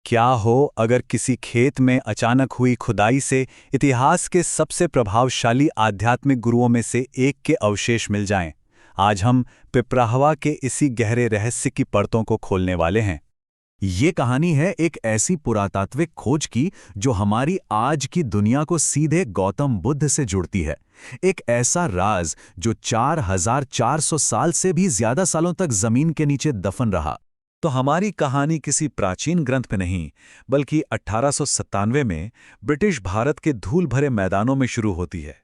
क्या हो अगर किसी खेत में अचानक हुई खुदाई से इतिहास के सबसे प्रभावशाली आध्यात्मिक गुरुओं में से एक के अवशेष मिल जाएं। आज हम पिपराहवा के इसी गहरे रहस्य की परतों को खोलने वाले हैं। ये कहानी है एक ऐसी पुरातात्विक खोज की जो हमारी आज की दुनिया को सीधे गौतम बुद्ध से जुड़ती है। एक ऐसा राज जो 4400 साल से भी ज्यादा सालों तक जमीन के नीचे दफन रहा। तो हमारी कहानी किसी प्राचीन ग्रंथ में नहीं, बल्कि 1897 में ब्रिटिश भारत के धूल भरे मैदानों में शुरू होती है।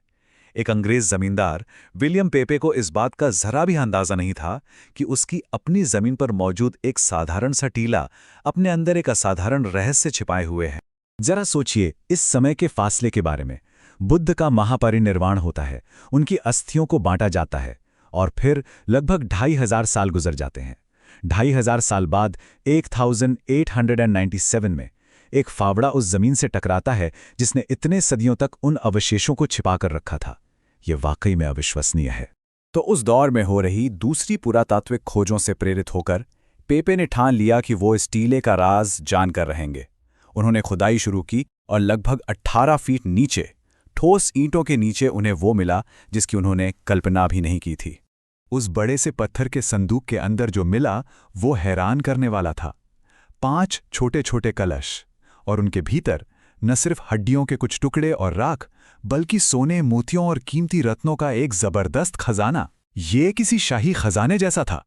एक अंग्रेज जमींदार विलियम पेपे को इस बात का जरा भी अंदाजा नहीं था कि उसकी अपनी जमीन पर मौजूद एक साधारण सा टीला अपने अंदर एक असाधारण रहस्य छिपाए हुए है। जरा सोचिए इस समय के फासले के बारे में। बुद्ध का महापरिनिर्वाण होता है, उनकी अस्थियों को बांटा जाता है और फिर लगभग 2500 साल गुजर जाते हैं। 2500 साल बाद 1897 में एक फावड़ा उस जमीन से टकराता है जिसने इतने सदियों तक उन अवशेषों को छिपा कर रखा था। यह वाकई में अविश्वसनीय है। तो उस दौर में हो रही दूसरी पुरातात्विक खोजों से प्रेरित होकर पेपे ने ठान लिया कि वो इस टीले का राज जानकर रहेंगे। उन्होंने खुदाई शुरू की और लगभग 18 फीट नीचे, ठोस ईंटों के नीचे उन्हें वो मिला जिसकी उन्होंने कल्पना भी नहीं की थी। उस बड़े से पत्थर के संदूक के अंदर जो मिला वो हैरान करने वाला था। 5 छोटे छोटे कलश और उनके भीतर न सिर्फ हड्डियों के कुछ टुकड़े और राख, बल्कि सोने, मोतियों और कीमती रत्नों का एक जबरदस्त खजाना। ये किसी शाही खजाने जैसा था।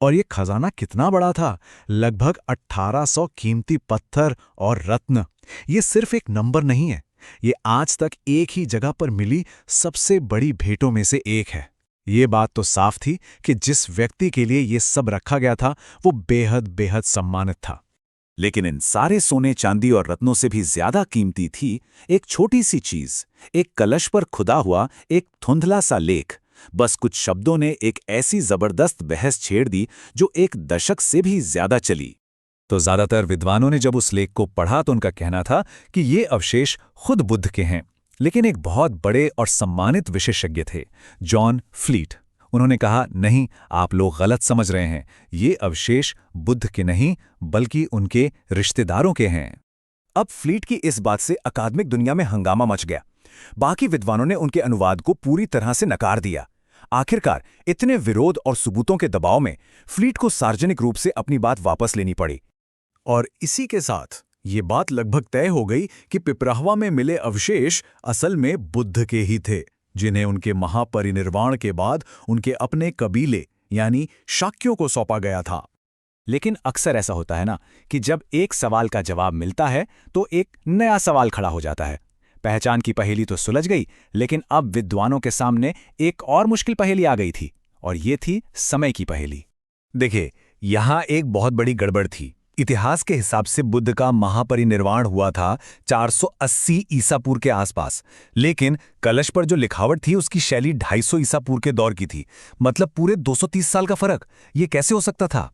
और ये खजाना कितना बड़ा था? लगभग 1800 कीमती पत्थर और रत्न। ये सिर्फ एक नंबर नहीं है, ये आज तक एक ही जगह पर मिली सबसे बड़ी भेंटों में से एक है। ये बात तो साफ थी कि जिस व्यक्ति के लिए ये सब रखा गया था वो बेहद बेहद सम्मानित था। लेकिन इन सारे सोने, चांदी और रत्नों से भी ज्यादा कीमती थी एक छोटी सी चीज, एक कलश पर खुदा हुआ एक धुंधला सा लेख। बस कुछ शब्दों ने एक ऐसी जबरदस्त बहस छेड़ दी जो 1 दशक से भी ज्यादा चली। तो ज्यादातर विद्वानों ने जब उस लेख को पढ़ा तो उनका कहना था कि ये अवशेष खुद बुद्ध के हैं। लेकिन एक बहुत बड़े और सम्मानित विशेषज्ञ थे, जॉन फ्लीट। उन्होंने कहा, नहीं, आप लोग गलत समझ रहे हैं। ये अवशेष बुद्ध के नहीं बल्कि उनके रिश्तेदारों के हैं। अब फ्लीट की इस बात से अकादमिक दुनिया में हंगामा मच गया। बाकी विद्वानों ने उनके अनुवाद को पूरी तरह से नकार दिया। आखिरकार इतने विरोध और सबूतों के दबाव में फ्लीट को सार्वजनिक रूप से अपनी बात वापस लेनी पड़ी। और इसी के साथ ये बात लगभग तय हो गई कि पिपराहवा में मिले अवशेष असल में बुद्ध के ही थे, जिन्हें उनके महापरिनिर्वाण के बाद उनके अपने कबीले यानी शाक्यों को सौंपा गया था। लेकिन अक्सर ऐसा होता है ना कि जब एक सवाल का जवाब मिलता है तो एक नया सवाल खड़ा हो जाता है। पहचान की पहेली तो सुलझ गई, लेकिन अब विद्वानों के सामने एक और मुश्किल पहेली आ गई थी, और ये थी समय की पहेली। देखिए, यहां एक बहुत बड़ी गड़बड़ थी। इतिहास के हिसाब से बुद्ध का महापरिनिर्वाण हुआ था 480 ईसा पूर्व के आसपास, लेकिन कलश पर जो लिखावट थी उसकी शैली 250 ईसा पूर्व के दौर की थी। मतलब पूरे 230 साल का फर्क। ये कैसे हो सकता था?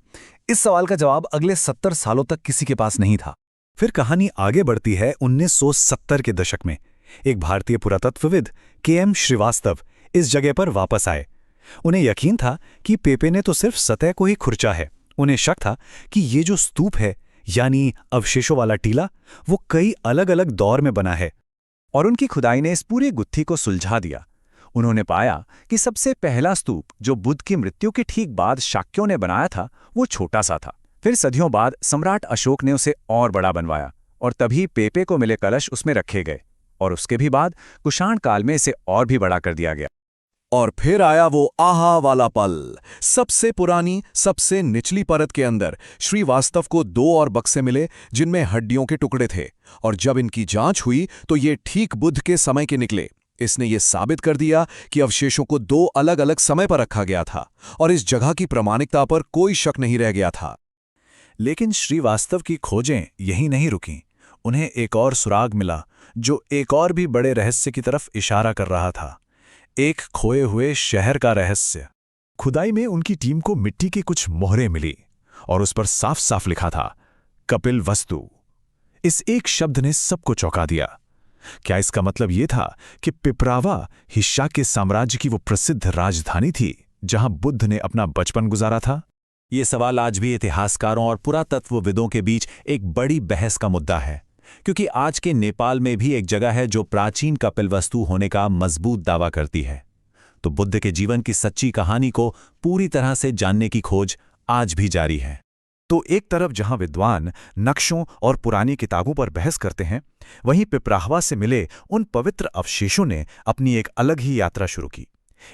इस सवाल का जवाब अगले 70 सालों तक किसी के पास नहीं था। फिर कहानी आगे बढ़ती है 1970 के दशक में। एक भारतीय पुरातत्वविद के.एम. श्रीवास्तव इस जगह पर वापस आए। उन्हें यकीन था कि पेपे ने तो सिर्फ सतह को ही खुरचा है। उन्हें शक था कि ये जो स्तूप है यानी अवशेषों वाला टीला, वो कई अलग अलग दौर में बना है। और उनकी खुदाई ने इस पूरी गुत्थी को सुलझा दिया। उन्होंने पाया कि सबसे पहला स्तूप जो बुद्ध की मृत्यु के ठीक बाद शाक्यों ने बनाया था वो छोटा सा था। फिर सदियों बाद सम्राट अशोक ने उसे और बड़ा बनवाया, और तभी पेपे को मिले कलश उसमें रखे गए, और उसके भी बाद कुषाण काल में इसे और भी बड़ा कर दिया गया। और फिर आया वो आहा वाला पल। सबसे पुरानी, सबसे निचली परत के अंदर श्रीवास्तव को 2 और बक्से मिले जिनमें हड्डियों के टुकड़े थे, और जब इनकी जांच हुई तो ये ठीक बुद्ध के समय के निकले। इसने ये साबित कर दिया कि अवशेषों को 2 अलग अलग समय पर रखा गया था, और इस जगह की प्रामाणिकता पर कोई शक नहीं रह गया था। लेकिन श्रीवास्तव की खोजें यहीं नहीं रुकीं। उन्हें एक और सुराग मिला जो एक और भी बड़े रहस्य की तरफ इशारा कर रहा था। एक खोए हुए शहर का रहस्य। खुदाई में उनकी टीम को मिट्टी की कुछ मोहरें मिली और उस पर साफ साफ लिखा था, कपिल वस्तु। इस एक शब्द ने सबको चौंका दिया। क्या इसका मतलब ये था कि पिपरावा हिस्सा के साम्राज्य की वो प्रसिद्ध राजधानी थी जहां बुद्ध ने अपना बचपन गुजारा था? ये सवाल आज भी इतिहासकारों और पुरातत्वविदों के बीच एक बड़ी बहस का मुद्दा है, क्योंकि आज के नेपाल में भी एक जगह है जो प्राचीन कपिलवस्तु होने का मजबूत दावा करती है। तो बुद्ध के जीवन की सच्ची कहानी को पूरी तरह से जानने की खोज आज भी जारी है। तो एक तरफ जहां विद्वान नक्शों और पुरानी किताबों पर बहस करते हैं, वहीं पिपराहवा से मिले उन पवित्र अवशेषों ने अपनी एक अलग ही यात्रा शुरू की।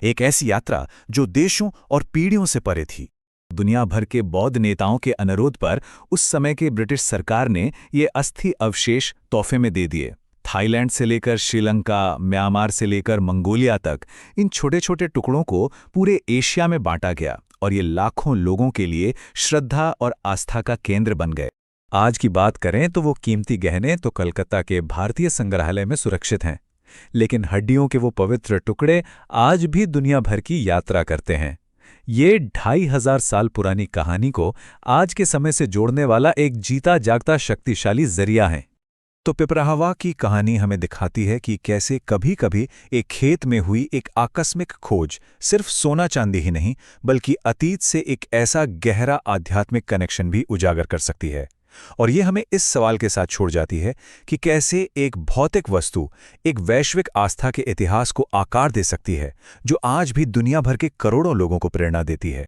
एक ऐसी यात्रा जो देशों और पीढ़ियों से परे थी। दुनिया भर के बौद्ध नेताओं के अनुरोध पर उस समय के ब्रिटिश सरकार ने ये अस्थि अवशेष तोहफे में दे दिए। थाईलैंड से लेकर श्रीलंका, म्यांमार से लेकर मंगोलिया तक इन छोटे छोटे टुकड़ों को पूरे एशिया में बांटा गया और ये लाखों लोगों के लिए श्रद्धा और आस्था का केंद्र बन गए। आज की बात करें तो वो कीमती गहने तो कलकत्ता के भारतीय संग्रहालय में सुरक्षित हैं, लेकिन हड्डियों के वो पवित्र टुकड़े आज भी दुनिया भर की यात्रा करते हैं। ये 2500 साल पुरानी कहानी को आज के समय से जोड़ने वाला एक जीता जागता शक्तिशाली जरिया है। तो पिपराहवा की कहानी हमें दिखाती है कि कैसे कभी-कभी एक खेत में हुई एक आकस्मिक खोज सिर्फ सोना चांदी ही नहीं, बल्कि अतीत से एक ऐसा गहरा आध्यात्मिक कनेक्शन भी उजागर कर सकती है। और ये हमें इस सवाल के साथ छोड़ जाती है कि कैसे एक भौतिक वस्तु एक वैश्विक आस्था के इतिहास को आकार दे सकती है, जो आज भी दुनिया भर के करोड़ों लोगों को प्रेरणा देती है।